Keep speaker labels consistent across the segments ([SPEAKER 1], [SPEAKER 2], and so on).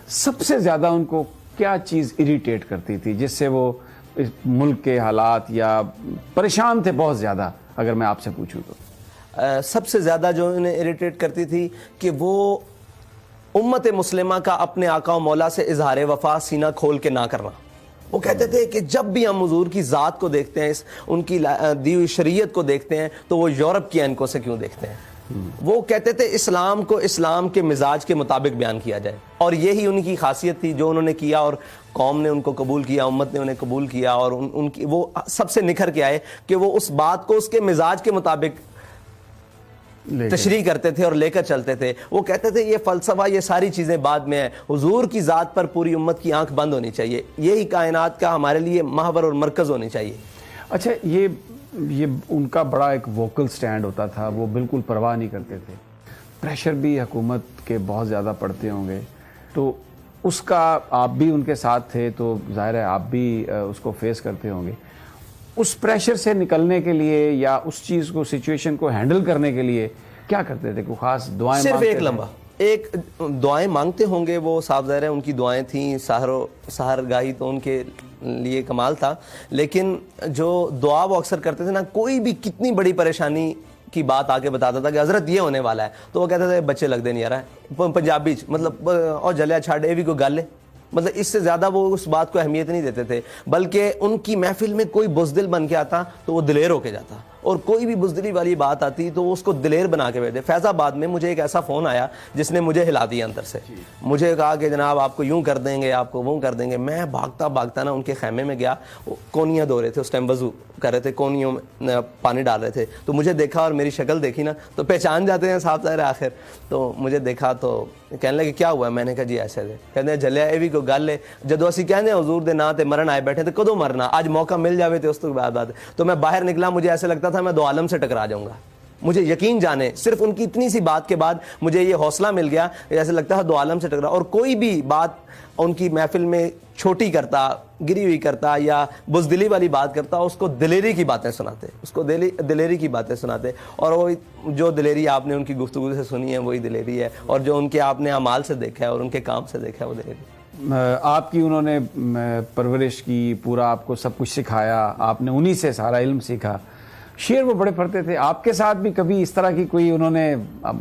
[SPEAKER 1] سب سے زیادہ ان کو کیا چیز اریٹیٹ کرتی تھی جس سے وہ اس ملک کے حالات یا پریشان تھے بہت زیادہ، اگر میں آپ سے پوچھوں تو؟
[SPEAKER 2] سب سے زیادہ جو انہیں اریٹیٹ کرتی تھی کہ وہ امت مسلمہ کا اپنے آقا و مولا سے اظہار وفا سینہ کھول کے نہ کرنا. وہ کہتے تھے کہ جب بھی ہم حضور کی ذات کو دیکھتے ہیں، ان کی دی ہوئی شریعت کو دیکھتے ہیں، تو وہ یورپ کی اینکوں سے کیوں دیکھتے ہیں. وہ کہتے تھے اسلام کو اسلام کے مزاج کے مطابق بیان کیا جائے، اور یہی ان کی خاصیت تھی جو انہوں نے کیا، اور قوم نے ان کو قبول کیا، امت نے انہیں قبول کیا، اور ان کی وہ سب سے نکھر کے آئے کہ وہ اس بات کو اس کے مزاج کے مطابق تشریح کرتے تھے اور لے کر چلتے تھے. وہ کہتے تھے یہ فلسفہ، یہ ساری چیزیں بعد میں ہیں، حضور کی ذات پر پوری امت کی آنکھ بند ہونی چاہیے، یہی کائنات کا ہمارے لیے محور اور مرکز ہونی چاہیے.
[SPEAKER 1] اچھا، یہ ان کا بڑا ایک ووکل سٹینڈ ہوتا تھا، وہ بالکل پرواہ نہیں کرتے تھے. پریشر بھی حکومت کے بہت زیادہ پڑتے ہوں گے، تو اس کا آپ بھی ان کے ساتھ تھے تو ظاہر ہے آپ بھی اس کو فیس کرتے ہوں گے. اس پریشر سے نکلنے کے لیے یا اس چیز کو، سچویشن کو ہینڈل کرنے کے لیے کیا کرتے تھے؟ کوئی خاص دعائیں
[SPEAKER 2] صرف
[SPEAKER 1] مانگتے
[SPEAKER 2] ایک
[SPEAKER 1] تھے؟
[SPEAKER 2] لمبا ایک دعائیں مانگتے ہوں گے، وہ صاف ظاہر ہے ان کی دعائیں تھیں، سحر گاہی تو ان کے لیے کمال تھا. لیکن جو دعا وہ اکثر کرتے تھے نا، کوئی بھی کتنی بڑی پریشانی کی بات آ کے بتاتا تھا کہ حضرت یہ ہونے والا ہے، تو وہ کہتے تھے بچے لگ دے نہیں آ رہا ہے، پنجابی مطلب اور جلیا چھاڑے بھی کوئی گل ہے. مطلب اس سے زیادہ وہ اس بات کو اہمیت نہیں دیتے تھے، بلکہ ان کی محفل میں کوئی بزدل بن کے آتا تو وہ دلیر ہو کے جاتا، اور کوئی بھی بزدلی والی بات آتی تو وہ اس کو دلیر بنا کے بیٹھے. فیض آباد میں مجھے ایک ایسا فون آیا جس نے مجھے ہلا دیا اندر سے. مجھے کہا کہ جناب آپ کو یوں کر دیں گے، آپ کو وہ کر دیں گے. میں بھاگتا نا ان کے خیمے میں گیا، کونیاں دھو رہے تھے اس ٹائم، وضو کر رہے تھے، کونیوں میں پانی ڈال رہے تھے. تو مجھے دیکھا اور میری شکل دیکھی نا تو پہچان جاتے ہیں صاحب ظاہر آخر. تو مجھے دیکھا تو کہنے لگے کیا ہوا ہے؟ میں نے کہا جی ایسے ہے. کہتے ہیں جلیا یہ بھی کوئی گل ہے، جدو اسی کہنے حضور دے نا تے مرن آئے بیٹھے تو کدو مرنا، آج موقع مل جاوے تو اس تو بعد. تو میں باہر نکلا، مجھے ایسے لگتا تھا میں دو عالم سے ٹکرا جاؤں گا. مجھے یقین جانے صرف ان کی اتنی سی بات کے بعد مجھے یہ حوصلہ مل گیا، ایسے لگتا تھا دو عالم سے ٹکرا. اور کوئی بھی بات ان کی محفل میں چھوٹی کرتا، گری ہوئی کرتا یا بزدلی والی بات کرتا، اس کو دلیری کی باتیں سناتے، اس کو دلیری کی باتیں سناتے. اور وہ جو دلیری آپ نے ان کی گفتگو سے سنی ہے وہی دلیری ہے، اور جو ان کے آپ نے اعمال سے دیکھا ہے اور ان کے کام سے دیکھا ہے وہ دلیری.
[SPEAKER 1] آپ کی انہوں نے پرورش کی، پورا آپ کو سب کچھ سکھایا، آپ نے انہی سے سارا علم سیکھا. شعر وہ بڑے پڑھتے تھے، آپ کے ساتھ بھی کبھی اس طرح کی کوئی انہوں نے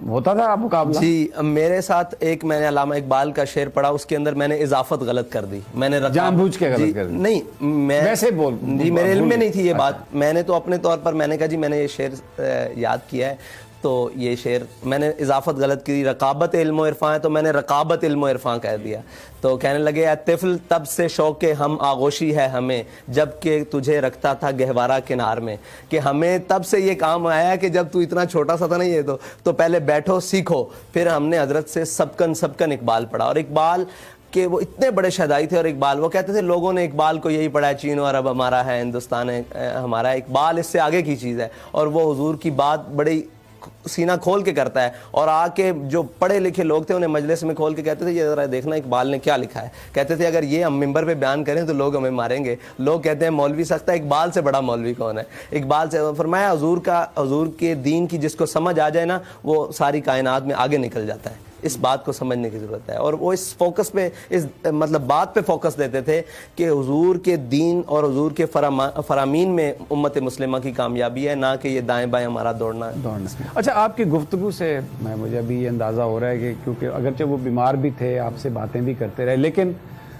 [SPEAKER 1] ہوتا تھا مقابلہ؟
[SPEAKER 2] جی میرے ساتھ ایک میں نے علامہ اقبال کا شعر پڑھا، اس کے اندر میں نے اضافت غلط کر دی. میں نے
[SPEAKER 1] جان بوجھ کے غلط کر دی؟
[SPEAKER 2] نہیں، میں
[SPEAKER 1] ویسے بول
[SPEAKER 2] جی میرے علم میں نہیں تھی یہ بات. میں نے تو اپنے طور پر میں نے کہا جی میں نے یہ شعر یاد کیا ہے، تو یہ شعر میں نے اضافت غلط کی. رقابت علم و عرفان ہے تو میں نے رقابت علم و عرفان کہہ دیا. تو کہنے لگے اے طفل تب سے شوق ہم آغوشی ہے ہمیں، جب کہ تجھے رکھتا تھا گہوارہ کنار میں. کہ ہمیں تب سے یہ کام آیا ہے کہ جب تو اتنا چھوٹا سا تھا نا یہ تو پہلے بیٹھو سیکھو. پھر ہم نے حضرت سے سبکن اقبال پڑھا، اور اقبال کہ وہ اتنے بڑے شہدائی تھے. اور اقبال وہ کہتے تھے لوگوں نے اقبال کو یہی پڑھا ہے چین و عرب ہمارا ہے، ہندوستان ہے ہمارا ہے. اقبال اس سے آگے کی چیز ہے، اور وہ حضور کی بات بڑی سینہ کھول کے کرتا ہے. اور آ کے جو پڑھے لکھے لوگ تھے انہیں مجلس میں کھول کے کہتے تھے یہ ذرا دیکھنا اقبال نے کیا لکھا ہے. کہتے تھے اگر یہ ہم ممبر پہ بیان کریں تو لوگ ہمیں ماریں گے. لوگ کہتے ہیں مولوی سخت ہے، اقبال سے بڑا مولوی کون ہے. اقبال سے فرمایا حضور کے دین کی جس کو سمجھ آ جائے نا وہ ساری کائنات میں آگے نکل جاتا ہے. اس بات کو سمجھنے کی ضرورت ہے. اور وہ اس فوکس پہ، اس مطلب بات پہ فوکس دیتے تھے کہ حضور کے دین اور حضور کے فرامین میں امت مسلمہ کی کامیابی ہے، نہ کہ یہ دائیں بائیں ہمارا دوڑنا.
[SPEAKER 1] اچھا، آپ کی گفتگو سے مجھے ابھی یہ اندازہ ہو رہا ہے کہ کیونکہ اگرچہ وہ بیمار بھی تھے، آپ سے باتیں بھی کرتے رہے، لیکن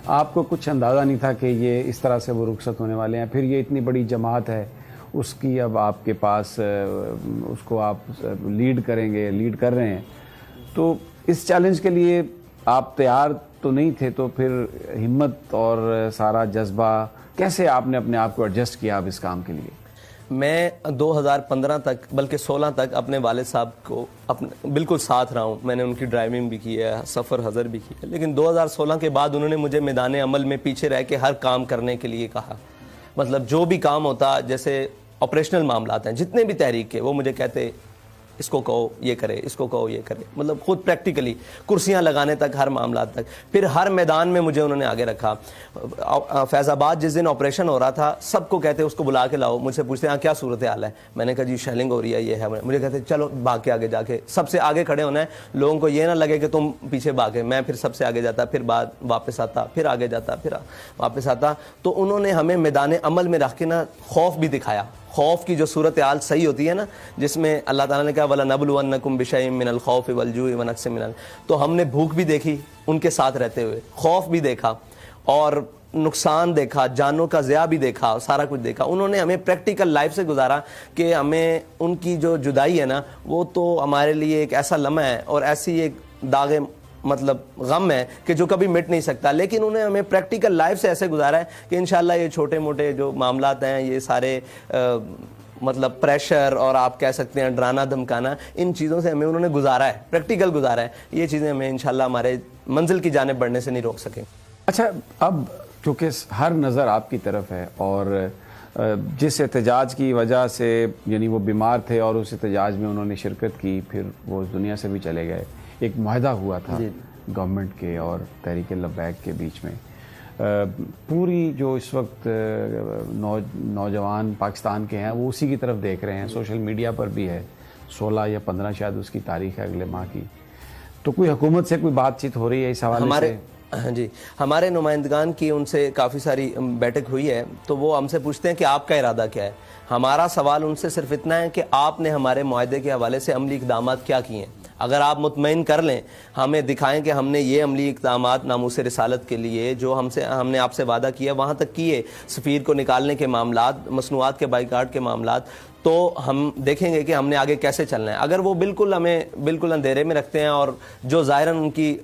[SPEAKER 1] آپ کو کچھ اندازہ نہیں تھا کہ یہ اس طرح سے وہ رخصت ہونے والے ہیں. پھر یہ اتنی بڑی جماعت ہے، اس کی اب آپ کے پاس اس کو آپ لیڈ کر رہے ہیں. تو اس چیلنج کے لیے آپ تیار تو نہیں تھے، تو پھر ہمت اور سارا جذبہ کیسے آپ نے اپنے آپ کو ایڈجسٹ کیا اب اس کام کے لیے؟
[SPEAKER 2] میں 2015 تک بلکہ 16 تک اپنے والد صاحب کو بالکل ساتھ رہا ہوں. میں نے ان کی ڈرائیونگ بھی کی ہے، سفر حضر بھی کی ہے. لیکن 2016 کے بعد انہوں نے مجھے میدان عمل میں پیچھے رہ کے ہر کام کرنے کے لیے کہا. مطلب جو بھی کام ہوتا، جیسے آپریشنل معاملات ہیں جتنے بھی تحریک کے، وہ مجھے کہتے اس کو کہو یہ کرے, اس کو کہو یہ کرے, مطلب خود پریکٹیکلی کرسیاں لگانے تک, ہر معاملات تک. پھر ہر میدان میں مجھے انہوں نے آگے رکھا. فیض آباد جس دن آپریشن ہو رہا تھا, سب کو کہتے اس کو بلا کے لاؤ, مجھ سے پوچھتے ہیں کیا صورت حال ہے, میں نے کہا جی شیلنگ ہو رہی ہے, یہ ہے. مجھے کہتے چلو بھاگ کے آگے جا کے سب سے آگے کھڑے ہونا ہے, لوگوں کو یہ نہ لگے کہ تم پیچھے بھاگے. میں پھر سب سے آگے جاتا, پھر بعد واپس آتا, پھر آگے جاتا, پھر واپس آتا. تو انہوں نے ہمیں میدان عمل میں رکھ کے نا خوف بھی دکھایا. خوف کی جو صورتحال صحیح ہوتی ہے نا, جس میں اللہ تعالیٰ نے کہا وَلَنَبْلُوَنَّكُمْ بِشَيْءٍ مِّنَ الْخَوْفِ وَالْجُوعِ وَنَقْصٍ مِّنَ, تو ہم نے بھوک بھی دیکھی ان کے ساتھ رہتے ہوئے, خوف بھی دیکھا, اور نقصان دیکھا, جانوں کا ضیاع بھی دیکھا, سارا کچھ دیکھا. انہوں نے ہمیں پریکٹیکل لائف سے گزارا کہ ہمیں ان کی جو جدائی ہے نا, وہ تو ہمارے لیے ایک ایسا لمحہ ہے اور ایسی ایک داغ مطلب غم ہے کہ جو کبھی مٹ نہیں سکتا. لیکن انہیں ہمیں پریکٹیکل لائف سے ایسے گزارا ہے کہ انشاءاللہ یہ چھوٹے موٹے جو معاملات ہیں, یہ سارے مطلب پریشر اور آپ کہہ سکتے ہیں ڈرانا دھمکانا, ان چیزوں سے ہمیں انہوں نے گزارا ہے, پریکٹیکل گزارا ہے. یہ چیزیں ہمیں انشاءاللہ ہمارے منزل کی جانب بڑھنے سے نہیں روک سکیں.
[SPEAKER 1] اچھا, اب چونکہ ہر نظر آپ کی طرف ہے, اور جس احتجاج کی وجہ سے یعنی وہ بیمار تھے اور اس احتجاج میں انہوں نے شرکت کی, پھر وہ اس دنیا سے بھی چلے گئے, ایک معاہدہ ہوا تھا گورنمنٹ کے اور تحریک لبیک کے بیچ میں. پوری جو اس وقت نوجوان پاکستان کے ہیں وہ اسی کی طرف دیکھ رہے ہیں, سوشل میڈیا پر بھی ہے, 16 یا 15 شاید اس کی تاریخ ہے اگلے ماہ کی. تو کوئی حکومت سے کوئی بات چیت ہو رہی ہے اس حوالے سے؟
[SPEAKER 2] جی, ہمارے نمائندگان کی ان سے کافی ساری بیٹھک ہوئی ہے, تو وہ ہم سے پوچھتے ہیں کہ آپ کا ارادہ کیا ہے. ہمارا سوال ان سے صرف اتنا ہے کہ آپ نے ہمارے معاہدے کے حوالے سے عملی اقدامات کیا کیے ہیں. اگر آپ مطمئن کر لیں, ہمیں دکھائیں کہ ہم نے یہ عملی اقدامات ناموس رسالت کے لیے جو ہم نے آپ سے وعدہ کیا وہاں تک کیے, سفیر کو نکالنے کے معاملات, مصنوعات کے بائیکاٹ کے معاملات, تو ہم دیکھیں گے کہ ہم نے آگے کیسے چلنا ہے. اگر وہ ہمیں بالکل اندھیرے میں رکھتے ہیں, اور جو ظاہراً ان کی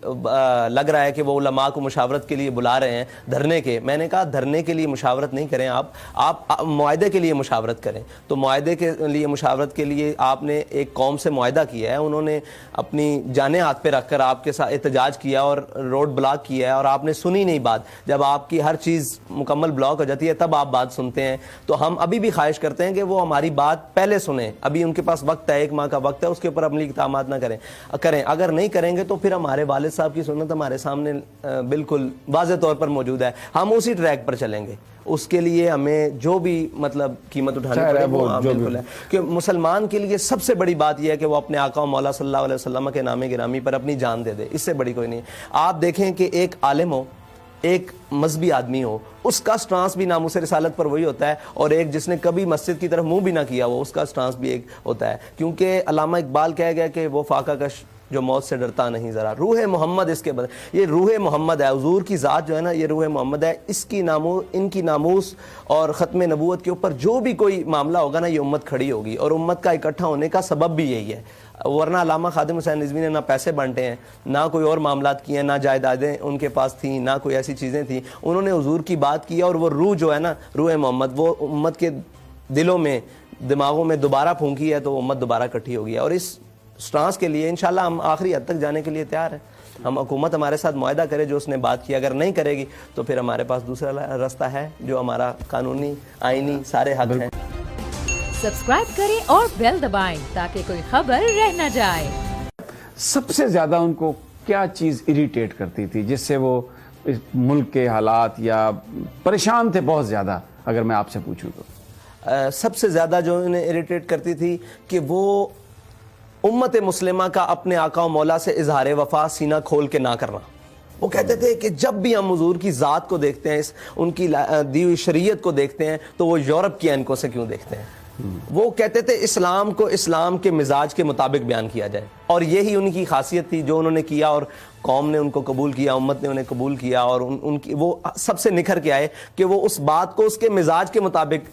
[SPEAKER 2] لگ رہا ہے کہ وہ علماء کو مشاورت کے لیے بلا رہے ہیں دھرنے کے, میں نے کہا دھرنے کے لیے مشاورت نہیں کریں, آپ معاہدے کے لیے مشاورت کریں. تو معاہدے کے لیے مشاورت کے لیے آپ نے ایک قوم سے معاہدہ کیا ہے, انہوں نے اپنی جانیں ہاتھ پہ رکھ کر آپ کے ساتھ احتجاج کیا اور روڈ بلاک کیا ہے, اور آپ نے سنی نہیں بات. جب آپ کی ہر چیز مکمل بلاک ہو جاتی ہے تب آپ بات سنتے ہیں. تو ہم ابھی بھی خواہش کرتے ہیں کہ وہ ہماری بات پہلے سنیں. ابھی ان کے پاس وقت ہے, 1 ماہ کا وقت ہے, اس کے اوپر عملی اقدامات نہ کریں. اگر نہیں کریں گے تو پھر ہمارے والد صاحب کی سنت ہمارے سامنے بالکل واضح طور پر موجود ہے, ہم اسی ٹریک پر چلیں گے. اس کے لیے ہمیں جو بھی مطلب قیمت اٹھانی پڑے وہ بالکل ہے, کہ مسلمان کے لیے سب سے بڑی بات یہ ہے کہ وہ اپنے آقا و مولا صلی اللہ علیہ وسلم کے نام گرامی پر اپنی جان دے دے. اس سے بڑی کوئی نہیں. آپ دیکھیں کہ ایک عالم ہو, ایک مذہبی آدمی ہو, اس کا سٹانس بھی ناموس رسالت پر وہی ہوتا ہے, اور ایک جس نے کبھی مسجد کی طرف منہ بھی نہ کیا وہ, اس کا سٹانس بھی ایک ہوتا ہے. کیونکہ علامہ اقبال کہہ گیا کہ وہ فاقہ کش جو موت سے ڈرتا نہیں ذرا, روح محمد اس کے بدل, یہ روح محمد ہے, حضور کی ذات جو ہے نا یہ روح محمد ہے. اس کی ان کی ناموس اور ختم نبوت کے اوپر جو بھی کوئی معاملہ ہوگا نا, یہ امت کھڑی ہوگی, اور امت کا اکٹھا ہونے کا سبب بھی یہی ہے. ورنہ علامہ خادم حسین رضوی نے نہ پیسے بانٹے ہیں, نہ کوئی اور معاملات کیے ہیں, نہ جائیدادیں ان کے پاس تھیں, نہ کوئی ایسی چیزیں تھیں. انہوں نے حضور کی بات کی, اور وہ روح جو ہے نا, روح محمد, وہ امت کے دلوں میں دماغوں میں دوبارہ پھونکی ہے, تو امت دوبارہ اکٹھی ہوگی. اور اس سٹانس کے لیے انشاءاللہ ہم آخری حد تک جانے کے لیے تیار ہیں. ہم حکومت ہمارے ساتھ معاہدہ کرے جو اس نے بات کی, اگر نہیں کرے گی تو پھر ہمارے پاس دوسرا راستہ ہے جو ہمارا قانونی آئینی سارے حق ہیں.
[SPEAKER 3] سبسکرائب کریں اور بیل دبائیں تاکہ کوئی خبر رہ نہ جائے.
[SPEAKER 1] سب سے زیادہ ان کو کیا چیز اریٹیٹ کرتی تھی جس سے وہ اس ملک کے حالات یا پریشان تھے بہت زیادہ, اگر میں آپ سے پوچھوں تو؟
[SPEAKER 2] سب سے زیادہ جو انہیں اریٹیٹ کرتی تھی کہ وہ امت مسلمہ کا اپنے آقا و مولا سے اظہار وفا سینہ کھول کے نہ کرنا. وہ کہتے تھے کہ جب بھی ہم حضور کی ذات کو دیکھتے ہیں, ان کی دی ہوئی شریعت کو دیکھتے ہیں, تو وہ یورپ کی اینکوں سے کیوں دیکھتے ہیں. وہ کہتے تھے اسلام کو اسلام کے مزاج کے مطابق بیان کیا جائے, اور یہی ان کی خاصیت تھی جو انہوں نے کیا, اور قوم نے ان کو قبول کیا, امت نے انہیں قبول کیا, اور ان کی وہ سب سے نکھر کے آئے کہ وہ اس بات کو اس کے مزاج کے مطابق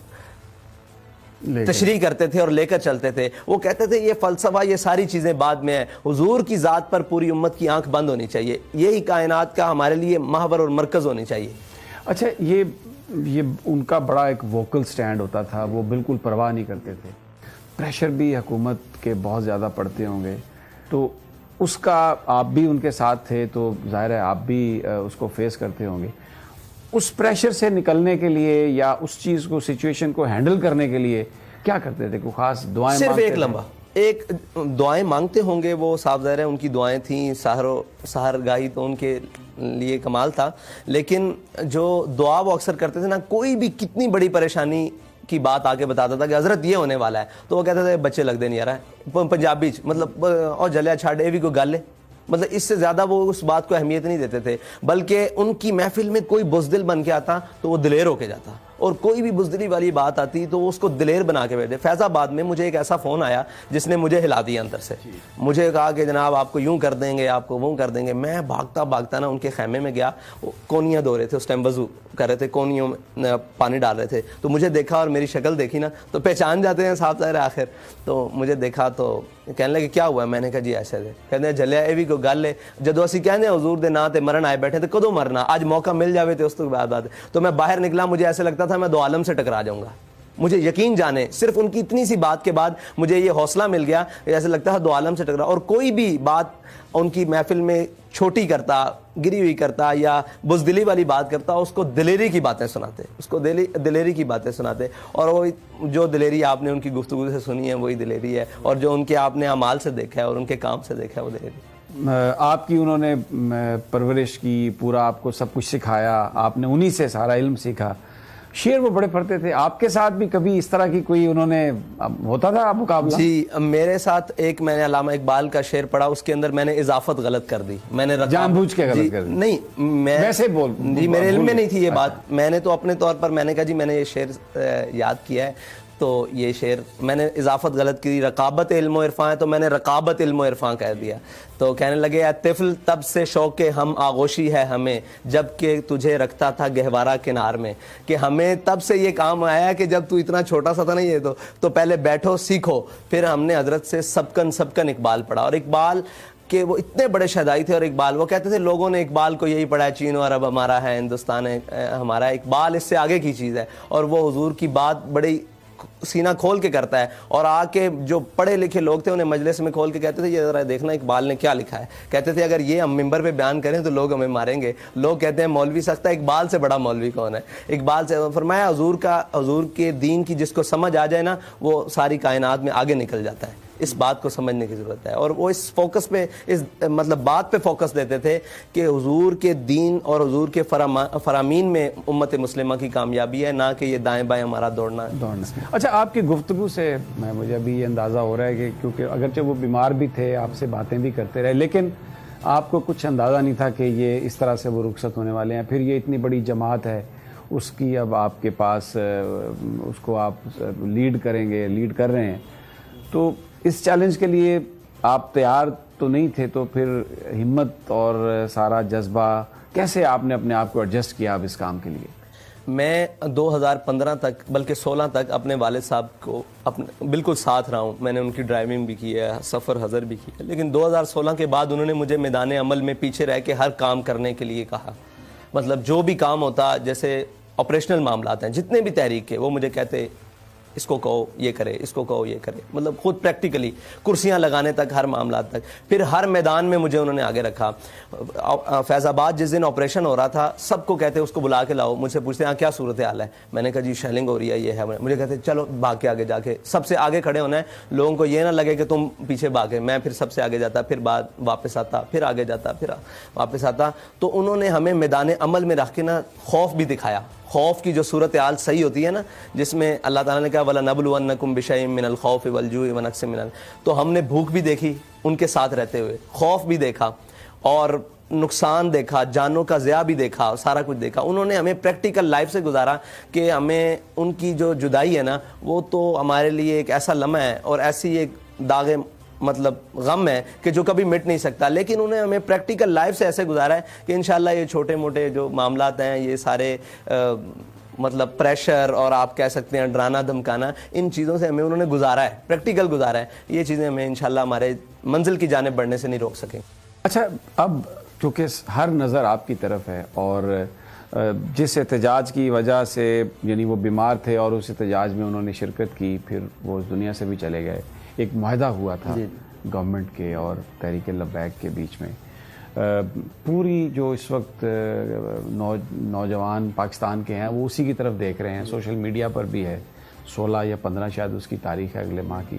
[SPEAKER 2] تشریح کرتے تھے اور لے کر چلتے تھے. وہ کہتے تھے یہ فلسفہ, یہ ساری چیزیں بعد میں ہیں, حضور کی ذات پر پوری امت کی آنکھ بند ہونی چاہیے, یہی کائنات کا ہمارے لیے محور اور مرکز ہونی چاہیے.
[SPEAKER 1] اچھا, یہ ان کا بڑا ایک ووکل سٹینڈ ہوتا تھا, وہ بالکل پرواہ نہیں کرتے تھے. پریشر بھی حکومت کے بہت زیادہ پڑتے ہوں گے, تو اس کا آپ بھی ان کے ساتھ تھے, تو ظاہر ہے آپ بھی اس کو فیس کرتے ہوں گے. اس پریشر سے نکلنے کے لیے یا اس چیز کو, سچویشن کو ہینڈل کرنے کے لیے کیا کرتے تھے؟ کوئی خاص دعائیں
[SPEAKER 2] صرف
[SPEAKER 1] مانگتے
[SPEAKER 2] ایک
[SPEAKER 1] تھے؟
[SPEAKER 2] لمحہ, ایک دعائیں مانگتے ہوں گے وہ صاف ظاہر ہے ان کی دعائیں تھیں، سحر گاہی تو ان کے لیے کمال تھا، لیکن جو دعا وہ اکثر کرتے تھے نا، کوئی بھی کتنی بڑی پریشانی کی بات آ کے بتاتا تھا کہ حضرت یہ ہونے والا ہے، تو وہ کہتے تھے بچے لگ دے نہیں آ رہا ہے پنجابی مطلب اور جلیا چھاڑ یہ بھی کوئی گل ہے، مطلب اس سے زیادہ وہ اس بات کو اہمیت نہیں دیتے تھے، بلکہ ان کی محفل میں کوئی بزدل بن کے آتا تو وہ دلیر ہو کے جاتا، اور کوئی بھی بزدلی والی بات آتی تو وہ اس کو دلیر بنا کے بھیجتے۔ فیض آباد میں مجھے ایک ایسا فون آیا جس نے مجھے ہلا دیا اندر سے، مجھے کہا کہ جناب آپ کو یوں کر دیں گے، آپ کو وہ کر دیں گے۔ میں بھاگتا نا ان کے خیمے میں گیا، کونیاں دھو رہے تھے، اس ٹائم وضو کر رہے تھے، کونیوں میں پانی ڈال رہے تھے، تو مجھے دیکھا اور میری شکل دیکھی نا تو پہچان جاتے ہیں صاحب ظاہر آخر، تو مجھے دیکھا تو کہنے لگے کیا ہوا ہے؟ میں نے کہا جی ایسے ہے، کہتے ہیں جلیا یہ بھی کوئی گل ہے، جدو اسی کہنے حضور دے نام تے مرن آئے بیٹھے تو کدو مرنا، آج موقع مل جاوے تو اس تو بعد بات ہے۔ تو میں باہر نکلا، مجھے ایسے لگتا تھا میں دو عالم سے ٹکرا جاؤں گا، مجھے یقین جانے صرف ان کی اتنی سی بات کے بعد مجھے یہ حوصلہ مل گیا، ایسے لگتا تھا دو عالم سے ٹکرا، اور کوئی بھی بات ان کی محفل میں چھوٹی کرتا، گری ہوئی کرتا یا بزدلی والی بات کرتا، اس کو دلیری کی باتیں سناتے، اس کو دلیری کی باتیں سناتے، اور وہ جو دلیری آپ نے ان کی گفتگو سے سنی ہے وہی دلیری ہے، اور جو ان کے آپ نے اعمال سے دیکھا ہے اور ان کے کام سے دیکھا ہے وہ دلیری۔
[SPEAKER 1] آپ کی انہوں نے پرورش کی، پورا آپ کو سب کچھ سکھایا، آپ نے انہی سے سارا علم سیکھا، شعر وہ بڑے پڑھتے تھے، آپ کے ساتھ بھی کبھی اس طرح کی کوئی انہوں نے ہوتا تھا مقابلہ؟
[SPEAKER 2] جی میرے ساتھ ایک میں نے علامہ اقبال کا شعر پڑھا، اس کے اندر میں نے اضافت غلط کر دی، میں نے
[SPEAKER 1] جان بوجھ کے غلط کر دی؟
[SPEAKER 2] نہیں، میں
[SPEAKER 1] ویسے بول
[SPEAKER 2] جی میرے علم میں نہیں تھی یہ بات، میں نے تو اپنے طور پر میں نے کہا جی میں نے یہ شعر یاد کیا ہے، تو یہ شعر میں نے اضافت غلط کی، رقابت علم و عرفان ہے تو میں نے رقابت علم و عرفان کہہ دیا، تو کہنے لگے اے طفل تب سے شوق ہم آغوشی ہے ہمیں جب کہ تجھے رکھتا تھا گہوارہ کنار میں، کہ ہمیں تب سے یہ کام آیا کہ جب تو اتنا چھوٹا سا تھا نا یہ تو پہلے بیٹھو سیکھو، پھر ہم نے حضرت سے سبکن اقبال پڑھا، اور اقبال کہ وہ اتنے بڑے شہدائی تھے، اور اقبال وہ کہتے تھے لوگوں نے اقبال کو یہی پڑھا ہے چین و عرب ہمارا ہے، ہندوستان ہے ہمارا ہے، اقبال اس سے آگے کی چیز ہے، اور وہ حضور کی بات بڑی سینہ کھول کے کرتا ہے، اور آ کے جو پڑھے لکھے لوگ تھے انہیں مجلس میں کھول کے کہتے تھے یہ ذرا دیکھنا اقبال نے کیا لکھا ہے، کہتے تھے اگر یہ ہم ممبر پہ بیان کریں تو لوگ ہمیں ماریں گے، لوگ کہتے ہیں مولوی سخت ہے، اقبال سے بڑا مولوی کون ہے؟ اقبال سے فرمایا حضور کے دین کی جس کو سمجھ آ جائے نا وہ ساری کائنات میں آگے نکل جاتا ہے، اس بات کو سمجھنے کی ضرورت ہے، اور وہ اس فوکس پہ اس مطلب بات پہ فوکس دیتے تھے کہ حضور کے دین اور حضور کے فرامین میں امت مسلمہ کی کامیابی ہے، نہ کہ یہ دائیں بائیں ہمارا دوڑنا ہے۔
[SPEAKER 1] اچھا، آپ کی گفتگو سے مجھے ابھی یہ اندازہ ہو رہا ہے کہ کیونکہ اگرچہ وہ بیمار بھی تھے، آپ سے باتیں بھی کرتے رہے، لیکن آپ کو کچھ اندازہ نہیں تھا کہ یہ اس طرح سے وہ رخصت ہونے والے ہیں، پھر یہ اتنی بڑی جماعت ہے اس کی اب آپ کے پاس، اس کو آپ لیڈ کر رہے ہیں، تو اس چیلنج کے لیے آپ تیار تو نہیں تھے، تو پھر ہمت اور سارا جذبہ کیسے آپ نے اپنے آپ کو ایڈجسٹ کیا اب اس کام کے لیے؟
[SPEAKER 2] میں 2015 تک بلکہ 16 تک اپنے والد صاحب کو بالکل ساتھ رہا ہوں، میں نے ان کی ڈرائیونگ بھی کی ہے، سفر حضر بھی کی ہے، لیکن 2016 کے بعد انہوں نے مجھے میدان عمل میں پیچھے رہ کے ہر کام کرنے کے لیے کہا، مطلب جو بھی کام ہوتا، جیسے آپریشنل معاملات ہیں جتنے بھی تحریک کے، وہ مجھے کہتے اس کو کہو یہ کرے، اس کو کہو یہ کرے، مطلب خود پریکٹیکلی کرسیاں لگانے تک، ہر معاملات تک، پھر ہر میدان میں مجھے انہوں نے آگے رکھا۔ فیض آباد جس دن آپریشن ہو رہا تھا سب کو کہتے اس کو بلا کے لاؤ، مجھ سے پوچھتے ہیں کیا صورتحال ہے، میں نے کہا جی شیلنگ ہو رہی ہے، یہ ہے، مجھے کہتے چلو بھاگ کے آگے جا کے سب سے آگے کھڑے ہونا ہے، لوگوں کو یہ نہ لگے کہ تم پیچھے بھاگے، میں پھر سب سے آگے جاتا، پھر بعد واپس آتا، پھر آگے جاتا، پھر واپس آتا، تو انہوں نے ہمیں میدان عمل میں رکھ کے نا خوف بھی دکھایا، خوف کی جو صورتحال صحیح ہوتی ہے نا، جس میں اللہ تعالیٰ نے کہا وَلَنَبْلُوَنَّكُمْ بِشَيْءٍ مِّنَ الْخَوْفِ وَالْجُوعِ وَنَقْصٍ مِّنَ، تو ہم نے بھوک بھی دیکھی ان کے ساتھ رہتے ہوئے، خوف بھی دیکھا، اور نقصان دیکھا، جانوں کا ضیاع بھی دیکھا، سارا کچھ دیکھا۔ انہوں نے ہمیں پریکٹیکل لائف سے گزارا کہ ہمیں ان کی جو جدائی ہے نا وہ تو ہمارے لیے ایک ایسا لمحہ ہے اور ایسی ایک داغ مطلب غم ہے کہ جو کبھی مٹ نہیں سکتا، لیکن انہیں ہمیں پریکٹیکل لائف سے ایسے گزارا ہے کہ انشاءاللہ یہ چھوٹے موٹے جو معاملات ہیں، یہ سارے مطلب پریشر اور آپ کہہ سکتے ہیں ڈرانا دھمکانا، ان چیزوں سے ہمیں انہوں نے گزارا ہے، پریکٹیکل گزارا ہے، یہ چیزیں ہمیں انشاءاللہ ہمارے منزل کی جانب بڑھنے سے نہیں روک سکیں۔
[SPEAKER 1] اچھا، اب چونکہ ہر نظر آپ کی طرف ہے، اور جس احتجاج کی وجہ سے یعنی وہ بیمار تھے اور اس احتجاج میں انہوں نے شرکت کی، پھر وہ اس دنیا سے بھی چلے گئے، ایک معاہدہ ہوا تھا گورنمنٹ کے اور تحریک لبیک کے بیچ میں، پوری جو اس وقت نوجوان پاکستان کے ہیں وہ اسی کی طرف دیکھ رہے ہیں، سوشل میڈیا پر بھی ہے، 16 یا 15 شاید اس کی تاریخ ہے اگلے ماہ کی،